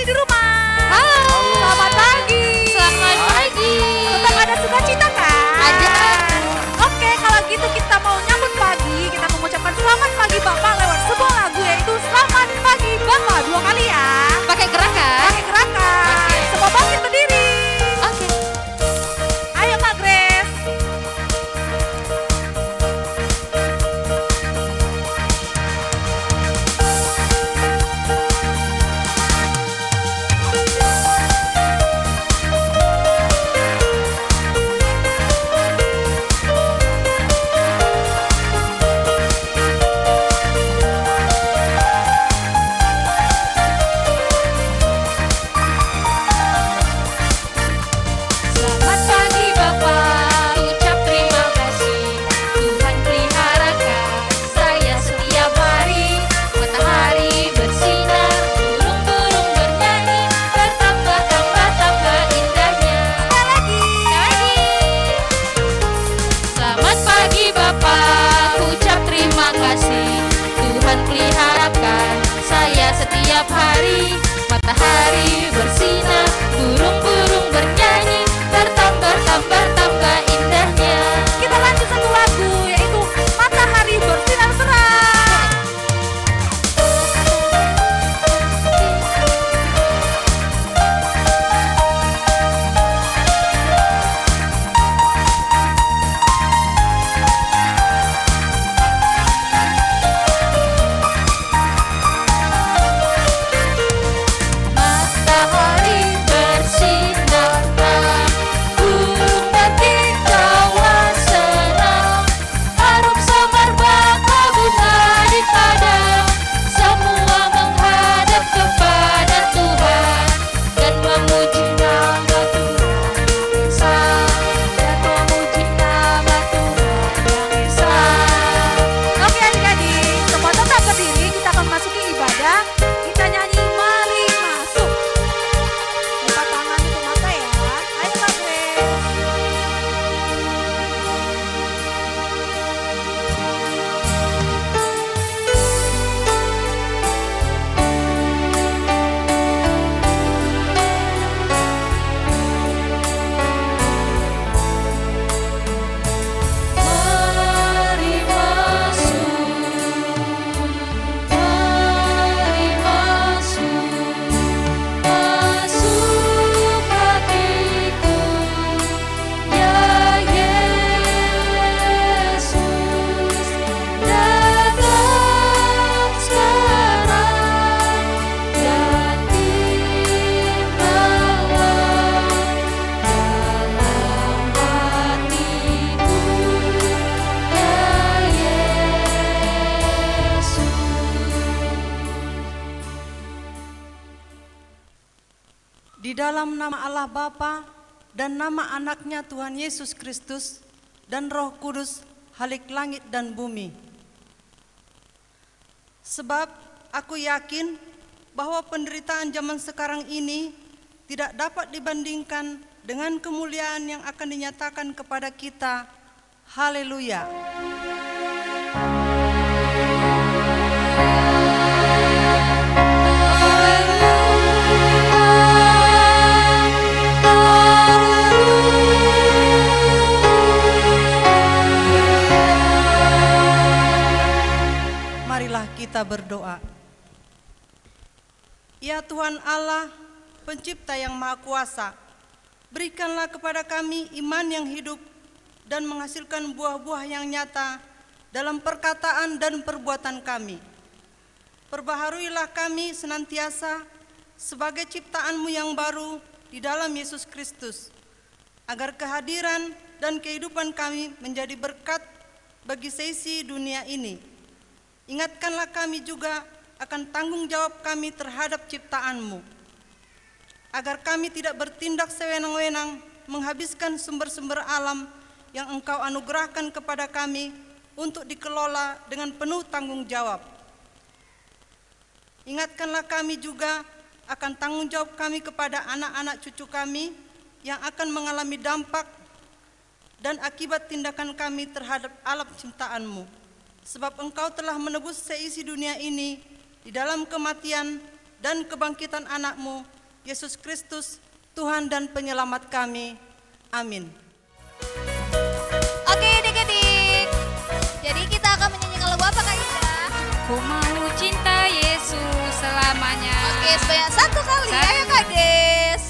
di rumah? Halo. Selamat pagi. Selamat pagi. Tetap ada sukacita kan? Ada. Oke, kalau gitu kita mau nyambut pagi. Kita mengucapkan selamat pagi Bapak lewat sebuah lagu, yaitu Selamat Pagi Bapak, 2 kali ya. Pakai gerakan. Pakai gerakan. Oke. Semua bangkit berdiri. Oke. Ayo Kak Grace. Selamat pagi Bapak, ucap terima kasih. Tuhan peliharakan saya setiap hari. Matahari bersinar, burung-burung bernyanyi, bertambah-tambah indahnya. Selamat pagi Bapak, ucap terima kasih. Tuhan peliharakan saya setiap hari. Matahari bersinar, burung-burung bernyanyi, bertambah indahnya. Kita lanjut satu lagu, yaitu Matahari Bersinar Terang. Matahari bersinar terang, burung dan kicauan senang, harum semerbak bunga di padang, semua menghadap kepada Tuhan dan memuji nama Tuhan yang esa, dan memuji nama Tuhan yang esa. Oke adik-adik, semua tetap berdiri, kita akan masuki ibadah. Kita nyanyi Mari Masuk. Lipat tangan tutup mata ya. Ayo Kak Grace. Mari masuk, mari masuk, masuk hatiku, ya Yesus, datang sekarang dan tinggallah dalam hatiku, ya Yesus. Di dalam nama Allah Bapa dan nama anaknya Tuhan Yesus Kristus dan Roh Kudus, Halik langit dan bumi. Sebab aku yakin bahwa penderitaan zaman sekarang ini tidak dapat dibandingkan dengan kemuliaan yang akan dinyatakan kepada kita. Haleluya. Marilah kita berdoa. Ya Tuhan Allah, Pencipta yang Maha Kuasa, berikanlah kepada kami iman yang hidup dan menghasilkan buah-buah yang nyata dalam perkataan dan perbuatan kami. Perbaharuilah kami senantiasa sebagai ciptaan-Mu yang baru di dalam Yesus Kristus, agar kehadiran dan kehidupan kami menjadi berkat bagi seisi dunia ini. Ingatkanlah kami juga akan tanggung jawab kami terhadap ciptaan-Mu, agar kami tidak bertindak sewenang-wenang menghabiskan sumber-sumber alam yang Engkau anugerahkan kepada kami untuk dikelola dengan penuh tanggung jawab. Ingatkanlah kami juga akan tanggung jawab kami kepada anak-anak cucu kami yang akan mengalami dampak dan akibat tindakan kami terhadap alam ciptaan-Mu. Sebab Engkau telah menebus seisi dunia ini di dalam kematian dan kebangkitan anak-Mu Yesus Kristus, Tuhan dan Penyelamat kami. Amin. Oke adik-adik, jadi kita akan menyanyikan lagu apa Kak Indah? Ku mau cinta Yesus selamanya. Oke, sebanyak satu kali. Ayo Kak Des.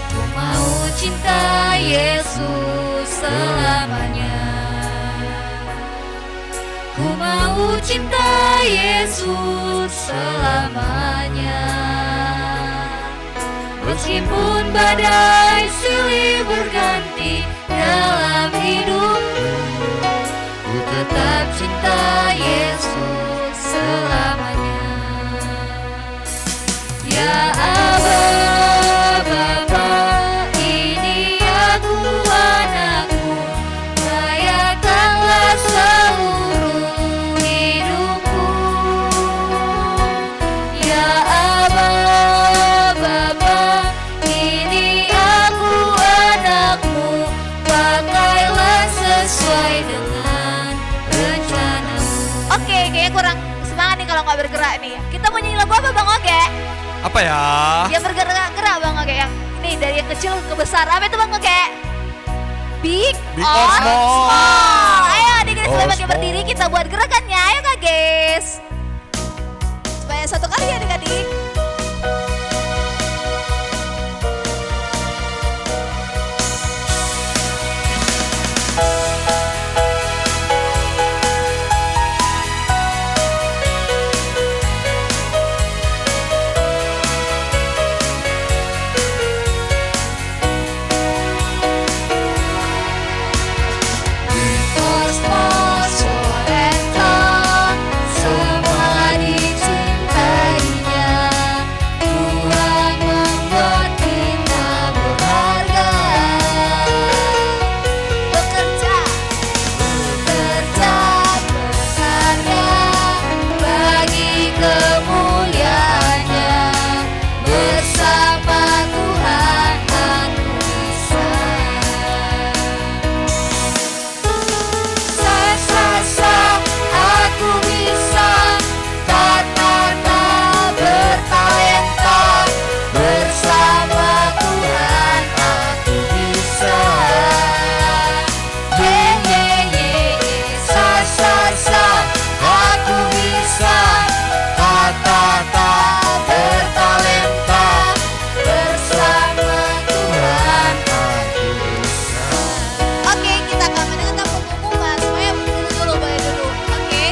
Ku mau cinta Yesus selamanya. Ku mau cinta Yesus selamanya. Meskipun badai silih berganti dalam hidupku, ku tetap cinta Yesus selamanya. Ya Aba, Bapa, ini aku anakmu, rayakanlah seluruh hidupku. Ya Aba, Bapa, ini aku anakmu, pakailah sesuai dengan rencanamu. Oke, kayaknya kurang semangat nih kalau nggak bergerak nih. Kita mau nyanyi lagu apa Bang Oge? Apa ya? Yang bergerak-gerak Bang Oge, yang nih dari yang kecil ke besar. Apa itu Bang Oge? Big, Big or or small. small. Ayo adik-adik Oh, selamat small. berdiri, kita buat gerakannya. Ayo Kak Ges. Supaya satu kali ya adik-adik. Kosmos Solenta, semua dicintainya. Tuhan membuat kita berharga. Bekerja. Bekerja berkarya bagi kemuliaannya. Bersama Tuhan aku bisa. Sa aku bisa. Ta bertalenta. Bersama Tuhan aku bisa. Sa aku bisa. Ta bertalenta. Bersama Tuhan aku bisa. Oke, kita akan mendengarkan pengumuman. Semuanya dulu boleh dulu. Oke,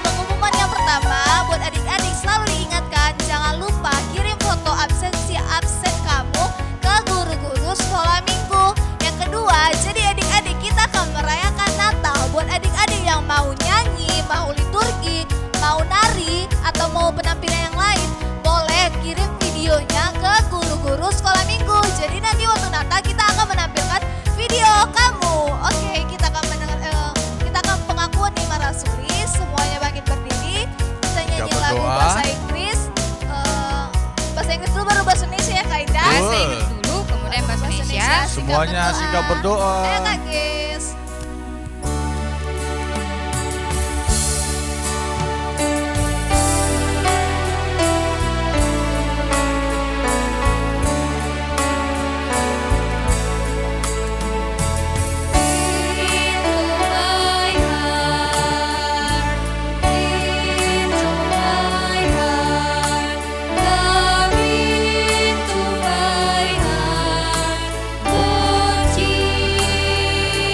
pengumuman yang pertama buat adik-adik selalu diingatkan jangan lupa kirim foto absensi absen kamu ke guru-guru sekolah minggu. Yang kedua, jadi adik-adik kita akan merayakan Natal. Buat adik-adik yang mau nyanyi, mau liturgi, mau nari, atau mau penampilan yang lain, boleh kirim videonya ke guru-guru sekolah minggu. Jadi nanti waktu Natal kita akan menampilkan video kamu. Oke, kita akan kita akan pengakuan lima rasuli. Semuanya bangkit berdiri. Kita nyanyi Siapa lagu doa? bahasa Inggris. Bahasa Inggris dulu baru bahasa Indonesia ya Kak Indah. Bahasa Inggris dulu, kemudian bahasa Indonesia. Semuanya singkat berdoa. Ayo Kak Gis. Into my heart, Lord Jesus.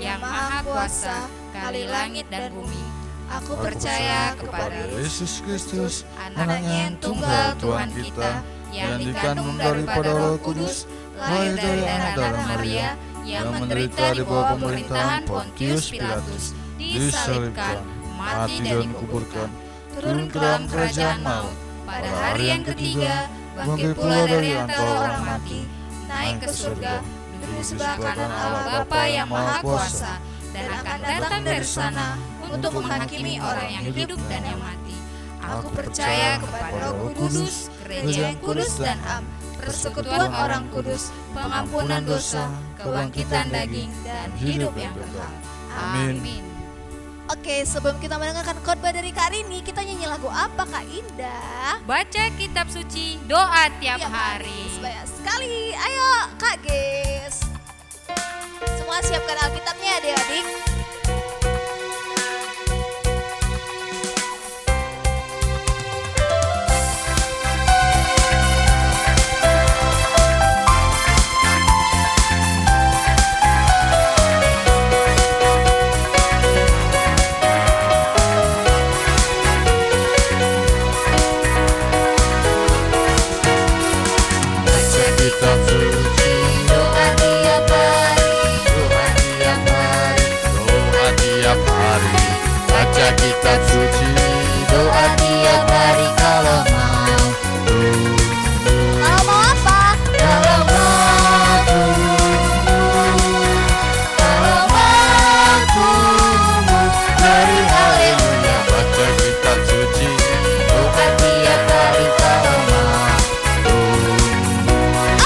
yang Maha Kuasa, kali langit dan bumi. Aku percaya kepada Yesus Kristus, anaknya yang tunggal Tuhan kita, yang dikandung daripada Roh Kudus, lahir dari anak darah Maria, yang menderita di bawah pemerintahan Pontius Pilatus, disalibkan, mati dan dikuburkan, turun ke dalam kerajaan maut. Pada hari yang ketiga, bangkit pula dari antara orang mati, naik ke surga, duduk di sebelah kanan Allah Bapa yang Maha Kuasa, dan akan datang dari sana untuk menghakimi orang yang hidup dan yang mati. Aku percaya kepada Roh Kudus, gereja yang kudus dan am, persekutuan orang kudus, pengampunan dosa, kebangkitan daging, dan hidup yang kekal. Amin. Oke, sebelum kita mendengarkan khotbah dari Kak Rini, kita nyanyi lagu apa Kak Indah? Baca kitab suci, doa tiap hari. Banyak sekali. Ayo Kak Ges. Semua siapkan Alkitabnya adik-adik. kitab suci, Doa tiap hari, doa tiap hari, doa tiap hari. Baca kitab suci, doa tiap hari kalau mau Kalau mau apa? kalau mau kalau mau dari haleluya. Baca kitab suci, doa tiap hari kalau mau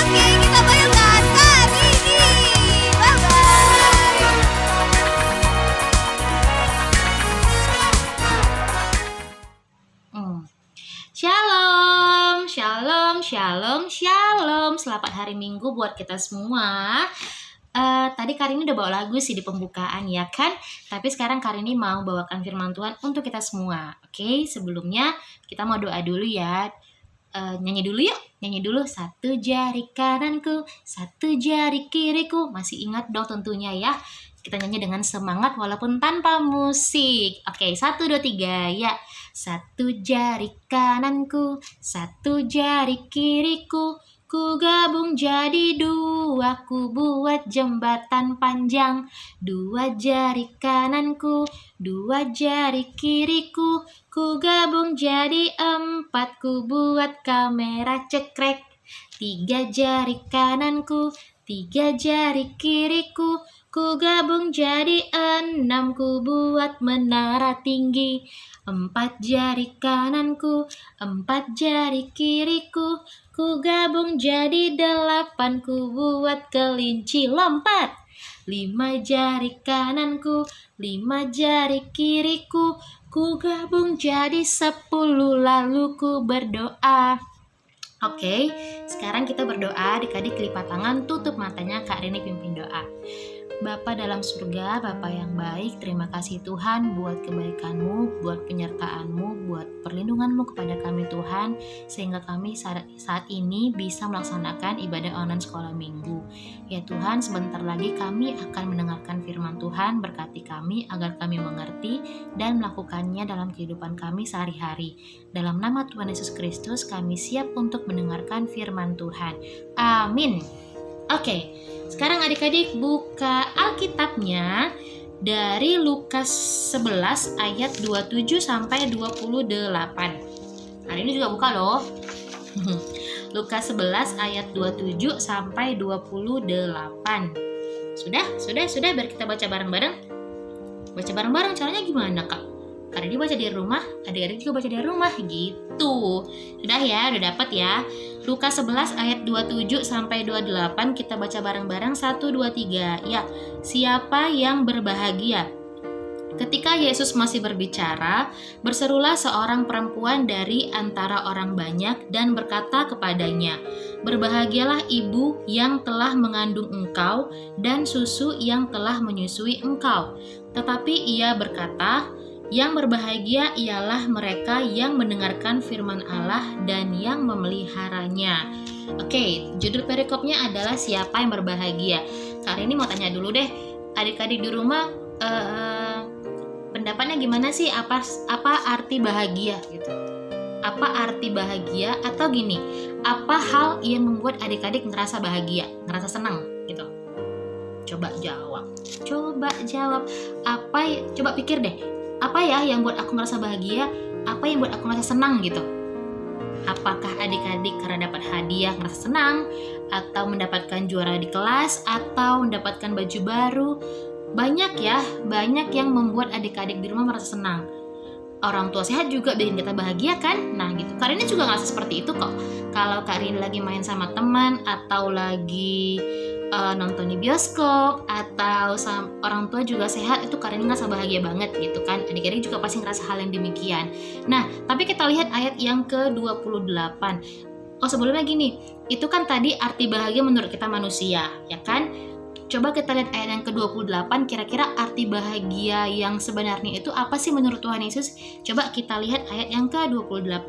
Oke, kita bayangkan Kak Rini. Bye-bye. Shalom, shalom, shalom, shalom. Selamat hari Minggu buat kita semua. Tadi Karini udah bawa lagu sih di pembukaan ya kan? Tapi sekarang Karini mau bawakan firman Tuhan untuk kita semua. Oke, sebelumnya kita mau doa dulu ya. Nyanyi dulu yuk, nyanyi dulu. Satu jari kananku, satu jari kiriku. Masih ingat dong tentunya ya. Kita nyanyi dengan semangat walaupun tanpa musik. Oke, 1, 2, 3 ya. Satu jari kananku, satu jari kiriku, ku gabung jadi dua, ku buat jembatan panjang. Dua jari kananku, dua jari kiriku, ku gabung jadi 4, ku buat kamera cekrek. Tiga jari kananku, tiga jari kiriku, ku gabung jadi 6, ku buat menara tinggi. 4 jari kananku, 4 jari kiriku, ku gabung jadi 8, ku buat kelinci lompat. 5 jari kananku, 5 jari kiriku, ku gabung jadi 10, lalu ku berdoa. Oke, sekarang kita berdoa. Adik-adik lipat tangan, tutup matanya, Kak Rini pimpin doa. Bapa dalam surga, Bapa yang baik, terima kasih Tuhan buat kebaikan-Mu, buat penyertaan-Mu, buat perlindungan-Mu kepada kami Tuhan, sehingga kami saat ini bisa melaksanakan ibadah online sekolah minggu. Ya Tuhan, sebentar lagi kami akan mendengarkan firman Tuhan, berkati kami agar kami mengerti dan melakukannya dalam kehidupan kami sehari-hari. Dalam nama Tuhan Yesus Kristus, kami siap untuk mendengarkan firman Tuhan. Amin. Oke, sekarang adik-adik buka Alkitabnya dari Lukas 11 ayat 27 sampai 28. Hari ini juga buka loh. Lukas 11 ayat 27 sampai 28. Sudah, biar kita baca bareng-bareng. Baca bareng-bareng caranya gimana, Kak? Hari ini baca di rumah, adik-adik juga baca di rumah gitu. Sudah ya, udah dapat ya. Lukas 11 ayat 27 sampai 28 kita baca bareng-bareng 1 2 3. Ya, siapa yang berbahagia? Ketika Yesus masih berbicara, berserulah seorang perempuan dari antara orang banyak dan berkata kepadanya, "Berbahagialah ibu yang telah mengandung engkau dan susu yang telah menyusui engkau." Tetapi ia berkata, "Yang berbahagia ialah mereka yang mendengarkan firman Allah dan yang memeliharanya." Oke, judul perikopnya adalah siapa yang berbahagia. Kak ini mau tanya dulu deh, adik-adik di rumah pendapatnya gimana sih, apa arti bahagia gitu? Apa arti bahagia, atau gini, apa hal yang membuat adik-adik ngerasa bahagia, ngerasa senang gitu? Coba jawab. Coba pikir deh, apa ya yang buat aku ngerasa bahagia, apa yang buat aku ngerasa senang gitu? Apakah adik-adik karena dapat hadiah ngerasa senang, atau mendapatkan juara di kelas, atau mendapatkan baju baru? Banyak yang membuat adik-adik di rumah merasa senang. Orang tua sehat juga bikin kita bahagia kan? Nah gitu, Kak Rini juga ngerasa seperti itu kok. Kalau Kak Rini lagi main sama teman, atau lagi nonton di bioskop, atau orang tua juga sehat, itu Kak Rini ngerasa bahagia banget gitu kan. Adik-adik juga pasti ngerasa hal yang demikian. Nah, tapi kita lihat ayat yang ke-28. Sebelumnya gini, itu kan tadi arti bahagia menurut kita manusia, ya kan? Coba kita lihat ayat yang ke-28, kira-kira arti bahagia yang sebenarnya itu apa sih menurut Tuhan Yesus? Coba kita lihat ayat yang ke-28.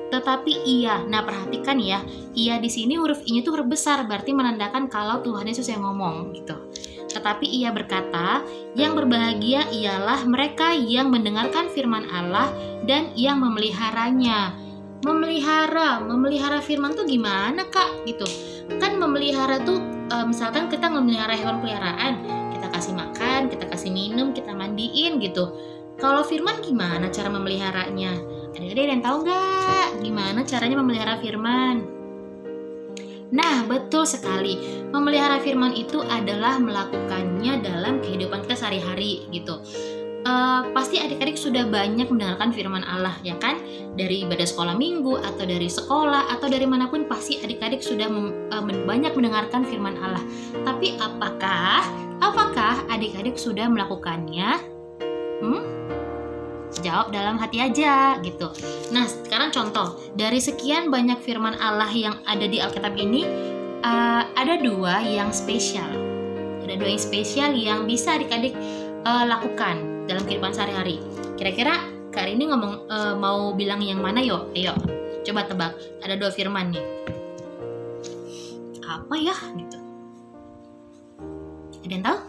Tetapi ia, nah perhatikan ya, ia di sini huruf I-nya itu huruf besar, berarti menandakan kalau Tuhan Yesus yang ngomong gitu. Tetapi ia berkata, yang berbahagia ialah mereka yang mendengarkan firman Allah dan yang memeliharanya. Memelihara firman tuh gimana Kak? Gitu. Kan memelihara tuh misalkan kita memelihara hewan peliharaan, kita kasih makan, kita kasih minum, kita mandiin gitu. Kalau firman gimana cara memeliharanya? Ada yang tahu nggak gimana caranya memelihara firman? Nah, betul sekali. Memelihara firman itu adalah melakukannya dalam kehidupan kita sehari-hari gitu. Pasti adik-adik sudah banyak mendengarkan firman Allah, ya kan? Dari ibadah sekolah minggu, atau dari sekolah, atau dari manapun, pasti adik-adik sudah banyak mendengarkan firman Allah. Tapi apakah adik-adik sudah melakukannya? Jawab dalam hati aja gitu. Nah, sekarang contoh, dari sekian banyak firman Allah yang ada di Alkitab ini, ada dua yang spesial. Yang bisa adik-adik lakukan dalam kehidupan sehari-hari. Kira-kira Kak Rini mau bilang yang mana yo? Ayo, coba tebak. Ada dua firman nih. Apa ya gitu? Ada yang tahu?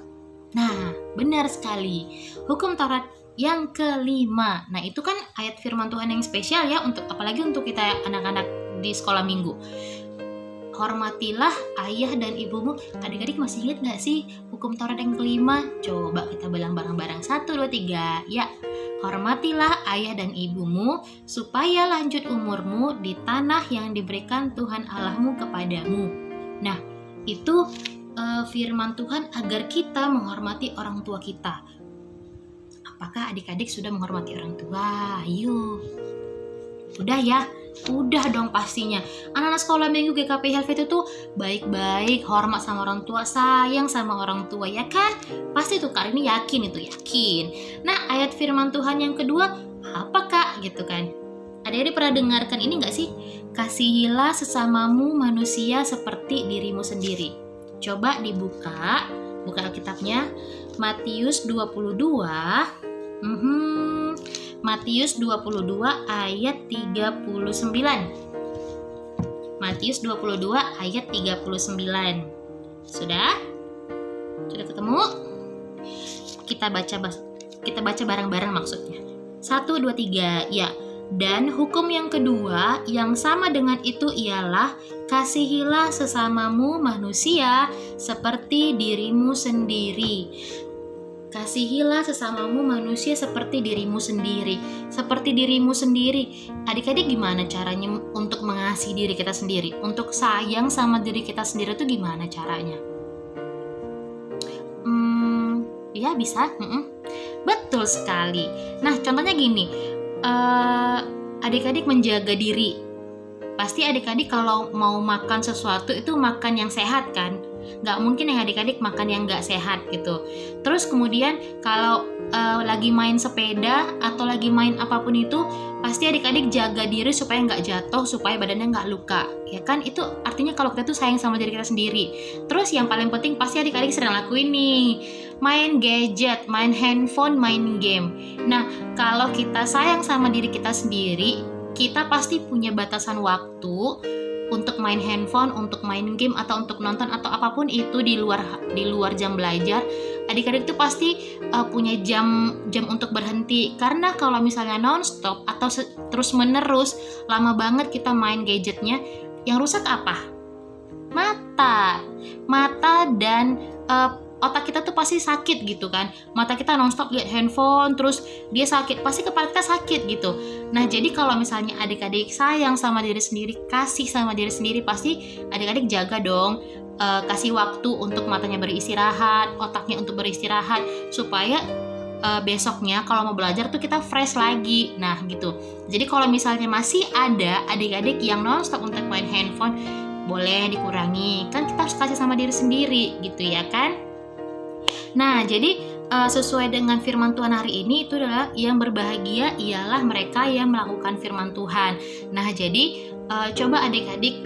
Nah, benar sekali. Hukum Taurat yang kelima. Nah, itu kan ayat firman Tuhan yang spesial ya, apalagi untuk kita anak-anak di sekolah minggu. Hormatilah ayah dan ibumu. Adik-adik masih ingat gak sih hukum Taurat yang kelima? Coba kita bilang bareng-bareng. 1, 2, 3. Ya, hormatilah ayah dan ibumu supaya lanjut umurmu di tanah yang diberikan Tuhan Allahmu kepadamu. Nah, itu firman Tuhan agar kita menghormati orang tua kita. Apakah adik-adik sudah menghormati orang tua? Ayo. Udah ya? Udah dong pastinya. Anak-anak sekolah minggu GKP Helvet itu baik-baik, hormat sama orang tua, sayang sama orang tua, ya kan? Pasti tuh Kak Rini yakin. Nah, ayat firman Tuhan yang kedua apa Kak? Gitu kan. Adik-adik pernah dengarkan ini gak sih? Kasihilah sesamamu manusia seperti dirimu sendiri. Coba buka Alkitabnya. Matius 22. Matius 22 ayat 39. Matius 22 ayat 39. Sudah ketemu? Kita baca bareng-bareng maksudnya. 1, 2, 3. Ya. Dan hukum yang kedua yang sama dengan itu ialah kasihilah sesamamu manusia seperti dirimu sendiri. Kasihilah sesamamu manusia seperti dirimu sendiri. Seperti dirimu sendiri. Adik-adik gimana caranya untuk mengasihi diri kita sendiri? Untuk sayang sama diri kita sendiri itu gimana caranya? Ya bisa. Betul sekali. Nah, contohnya gini. Adik-adik menjaga diri. Pasti adik-adik kalau mau makan sesuatu itu makan yang sehat kan? Nggak mungkin yang adik-adik makan yang nggak sehat gitu. Terus kemudian kalau lagi main sepeda atau lagi main apapun itu, pasti adik-adik jaga diri supaya nggak jatuh, supaya badannya nggak luka, ya kan? Itu artinya kalau kita tuh sayang sama diri kita sendiri. Terus yang paling penting pasti adik-adik sering lakuin nih, main gadget, main handphone, main game. Nah, kalau kita sayang sama diri kita sendiri, kita pasti punya batasan waktu untuk main handphone, untuk main game atau untuk nonton atau apapun itu di luar jam belajar, adik-adik tuh pasti punya jam untuk berhenti. Karena kalau misalnya nonstop atau terus menerus lama banget kita main gadgetnya, yang rusak apa? Mata dan otak kita tuh pasti sakit gitu kan. Mata kita nonstop lihat handphone terus dia sakit, pasti kepala kita sakit gitu. Nah jadi kalau misalnya adik-adik sayang sama diri sendiri, kasih sama diri sendiri, pasti adik-adik jaga dong, kasih waktu untuk matanya beristirahat, otaknya untuk beristirahat, supaya besoknya kalau mau belajar tuh kita fresh lagi. Nah gitu. Jadi kalau misalnya masih ada adik-adik yang nonstop untuk main handphone, boleh dikurangi, kan kita harus kasih sama diri sendiri gitu ya kan. Nah, jadi sesuai dengan firman Tuhan hari ini itu adalah yang berbahagia ialah mereka yang melakukan firman Tuhan. Nah, jadi coba adik-adik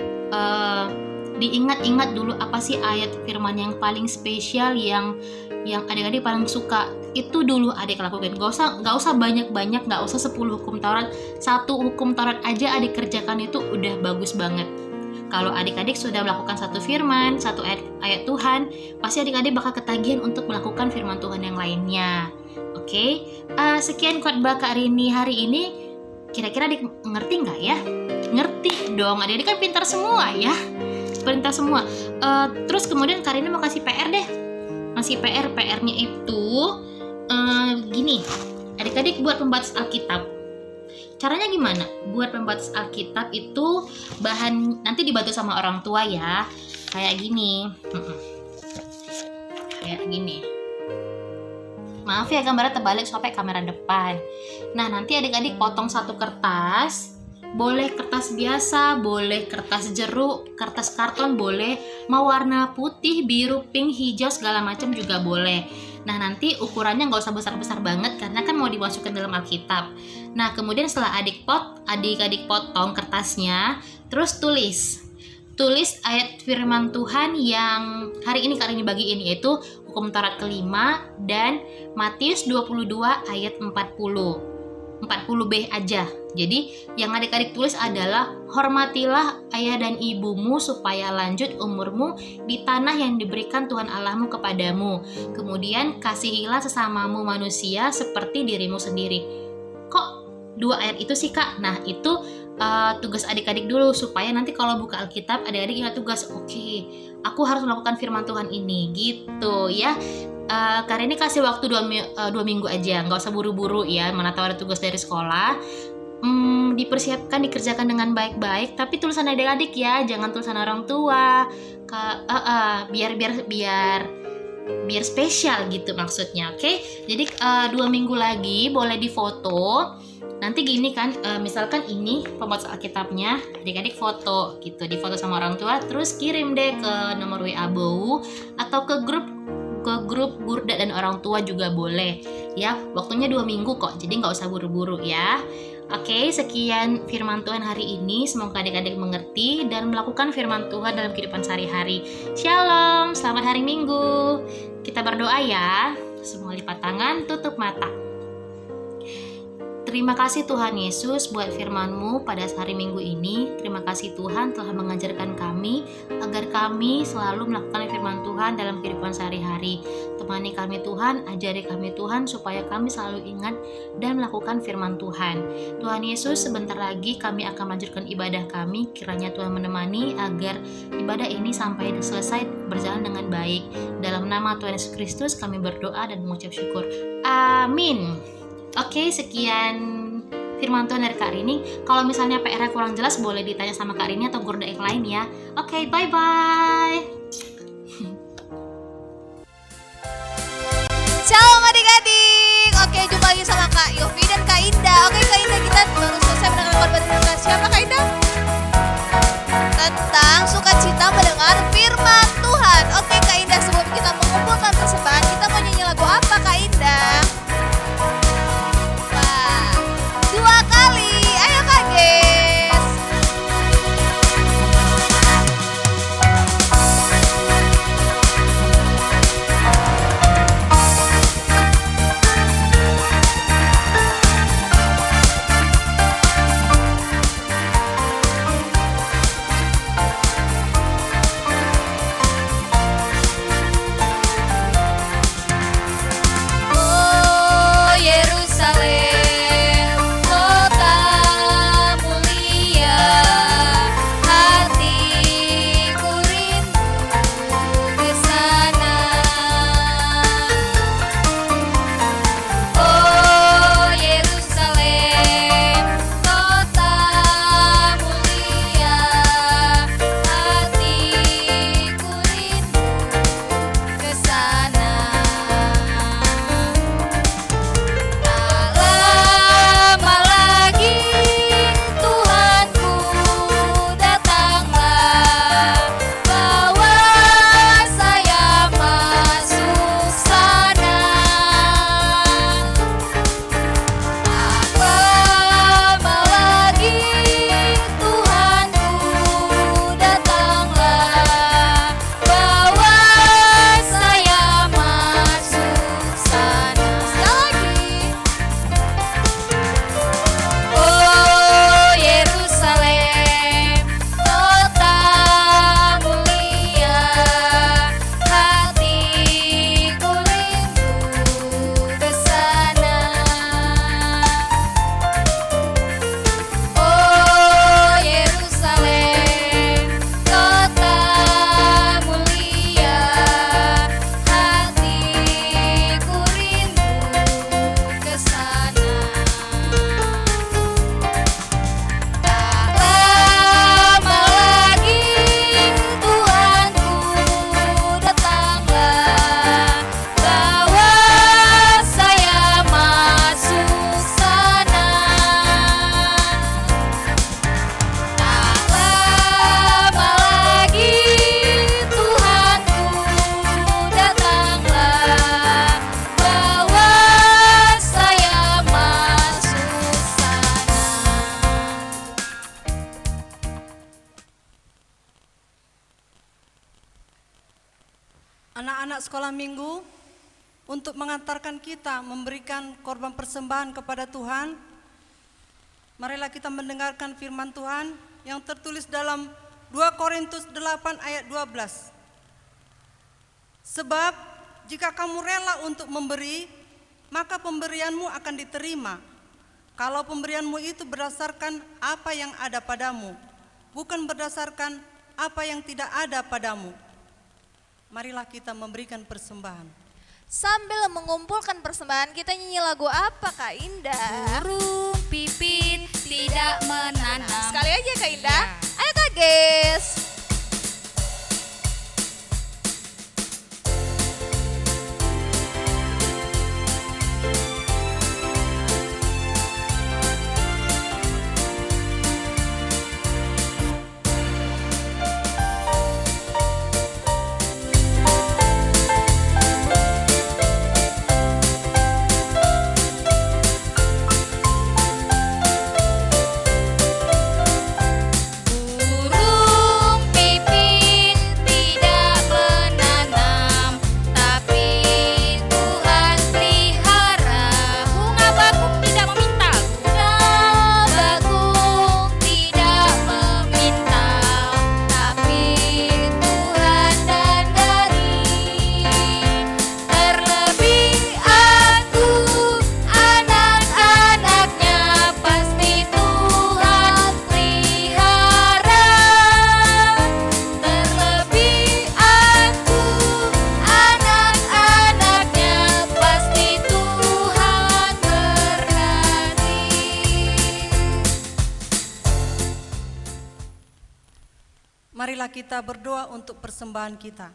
diingat-ingat dulu apa sih ayat firman yang paling spesial yang adik-adik paling suka. Itu dulu adik lakukan. Gak usah banyak-banyak, gak usah 10 hukum Taurat. 1 hukum Taurat aja adik kerjakan itu udah bagus banget. Kalau adik-adik sudah melakukan 1 firman, 1 ayat Tuhan, pasti adik-adik bakal ketagihan untuk melakukan firman Tuhan yang lainnya. Oke, sekian khotbah Kak Rini hari ini. Kira-kira adik ngerti nggak ya? Ngerti dong, adik-adik kan pintar semua ya. Pintar semua. Terus kemudian Kak Rini mau kasih PR deh. Kasih PR-nya itu gini. Adik-adik buat pembatas Alkitab. Caranya gimana? Buat pembatas Alkitab itu bahan nanti dibantu sama orang tua ya. Kayak gini. Kayak gini. Maaf ya gambarnya terbalik sampai kamera depan. Nah, nanti adik-adik potong 1 kertas. Boleh kertas biasa, boleh kertas jeruk, kertas karton boleh. Mau warna putih, biru, pink, hijau segala macam juga boleh. Nah nanti ukurannya nggak usah besar-besar banget karena kan mau dimasukkan dalam Alkitab. Nah kemudian setelah adik-adik potong kertasnya, terus tulis ayat firman Tuhan yang hari ini Kak Rini bagiin, yaitu hukum Taurat kelima dan Matius 22 ayat 40b aja. Jadi yang adik-adik tulis adalah hormatilah ayah dan ibumu supaya lanjut umurmu di tanah yang diberikan Tuhan Allahmu kepadamu. Kemudian kasihilah sesamamu manusia seperti dirimu sendiri. Kok 2 ayat itu sih Kak? Nah itu tugas adik-adik dulu supaya nanti kalau buka Alkitab adik-adik ingat tugas. Oke, aku harus melakukan firman Tuhan ini gitu ya. Karena ini kasih waktu 2 minggu aja, nggak usah buru-buru ya, mana tahu ada tugas dari sekolah. Dipersiapkan, dikerjakan dengan baik-baik, tapi tulisan adik-adik ya, jangan tulisan orang tua. Biar spesial gitu maksudnya, oke? Jadi 2 minggu lagi boleh difoto. Nanti gini kan, misalkan ini pembatas Alkitabnya, adik-adik foto gitu, difoto sama orang tua, terus kirim deh ke nomor WA Bau atau ke grup Gurda dan orang tua juga boleh ya. Waktunya 2 minggu kok, jadi nggak usah buru-buru ya. Oke, sekian firman Tuhan hari ini. Semoga adik-adik mengerti dan melakukan firman Tuhan dalam kehidupan sehari-hari. Shalom, selamat hari Minggu. Kita berdoa ya. Semua lipat tangan, tutup mata. Terima kasih Tuhan Yesus buat firman-Mu pada hari Minggu ini. Terima kasih Tuhan telah mengajarkan kami agar kami selalu melakukan firman Tuhan dalam kehidupan sehari-hari. Temani kami Tuhan, ajari kami Tuhan supaya kami selalu ingat dan melakukan firman Tuhan. Tuhan Yesus, sebentar lagi kami akan melanjutkan ibadah kami. Kiranya Tuhan menemani agar ibadah ini sampai selesai berjalan dengan baik. Dalam nama Tuhan Yesus Kristus kami berdoa dan mengucap syukur. Amin. Oke, sekian firman Tuhan dari Kak Rini. Kalau misalnya PR-nya kurang jelas boleh ditanya sama Kak Rini atau Gurda yang lain ya. Oke, bye-bye. Shalom adik-adik. Oke, jumpa lagi sama Kak Yofi dan Kak Indah. Oke Kak Indah, kita baru selesai mendengar khotbah tentang siapa Kak Indah? Tentang sukacita mendengar firman Tuhan. Oke Kak Indah, sebelum kita mengumpulkan persembahan, kita mau nyanyi lagu apa Kak Indah? Wah, 2 kali. Ayo Kak Ges. anak-anak sekolah minggu untuk mengantarkan kita memberikan korban persembahan kepada Tuhan. Marilah kita mendengarkan firman Tuhan yang tertulis dalam 2 Korintus 8 ayat 12. Sebab jika kamu rela untuk memberi, maka pemberianmu akan diterima. Kalau pemberianmu itu berdasarkan apa yang ada padamu, bukan berdasarkan apa yang tidak ada padamu. Marilah kita memberikan persembahan. Sambil mengumpulkan persembahan, kita nyanyi lagu apa Kak Indah? Burung pipit tidak menanam. Sekali aja Kak Indah. Ya. Ayo Kak Ges. Burung pipit tidak menanam, tapi Tuhan pelihara. Bunga bakung tidak meminta, bunga bakung tidak meminta, tapi Tuhan dandani. Terlebih aku, anak-anaknya, pasti Tuhan pelihara. Terlebih aku, anak-anaknya, pasti Tuhan berkati. Marilah kita berdoa untuk persembahan kita.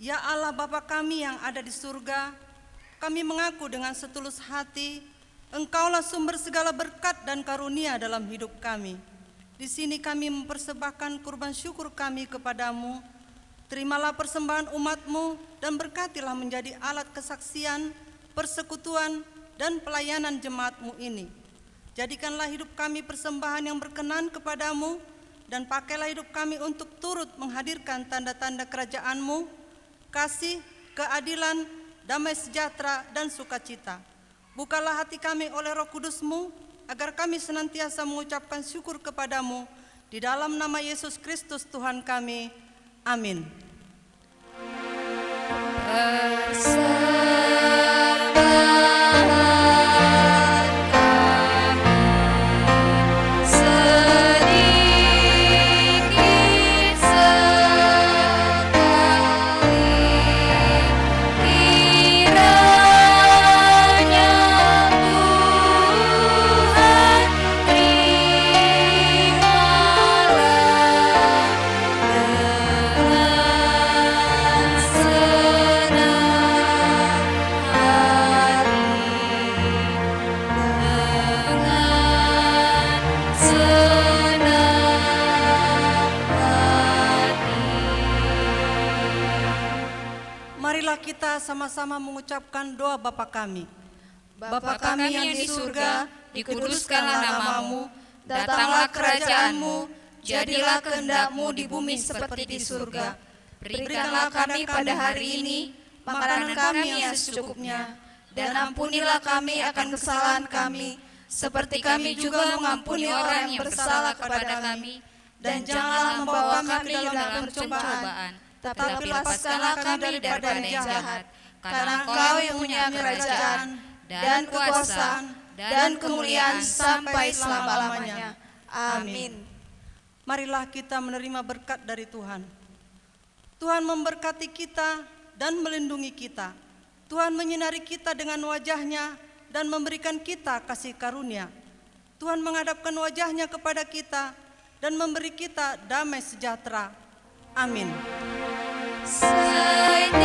Ya Allah Bapa kami yang ada di surga, kami mengaku dengan setulus hati, Engkaulah sumber segala berkat dan karunia dalam hidup kami. Di sini kami mempersembahkan kurban syukur kami kepadamu. Terimalah persembahan umat-Mu dan berkatilah menjadi alat kesaksian, persekutuan, dan pelayanan jemaat-Mu ini. Jadikanlah hidup kami persembahan yang berkenan kepadamu, dan pakailah hidup kami untuk turut menghadirkan tanda-tanda kerajaan-Mu, kasih, keadilan, damai sejahtera, dan sukacita. Bukalah hati kami oleh Roh Kudus-Mu, agar kami senantiasa mengucapkan syukur kepadamu, di dalam nama Yesus Kristus Tuhan kami. Amin. Sedikit sekali kiranya Tuhan terimalah dengan senang hati, dengan senang hati. Marilah kita sama-sama mengucapkan doa Bapa kami. Bapa kami yang di surga, dikuduskanlah namamu, datanglah kerajaanmu, jadilah kehendak-Mu di bumi seperti di surga. Berikanlah kami pada hari ini makanan kami yang secukupnya, dan ampunilah kami akan kesalahan kami, seperti kami juga mengampuni orang yang bersalah kepada kami. Dan janganlah membawa kami ke dalam pencobaan, tetapi lepaskanlah kami daripada yang jahat. Karena Engkau yang punya kerajaan, dan kekuasaan, dan kemuliaan sampai selama-lamanya. Amin. Marilah kita menerima berkat dari Tuhan. Tuhan memberkati kita dan melindungi kita. Tuhan menyinari kita dengan wajah-Nya dan memberikan kita kasih karunia. Tuhan menghadapkan wajah-Nya kepada kita dan memberi kita damai sejahtera. Amin. Setiap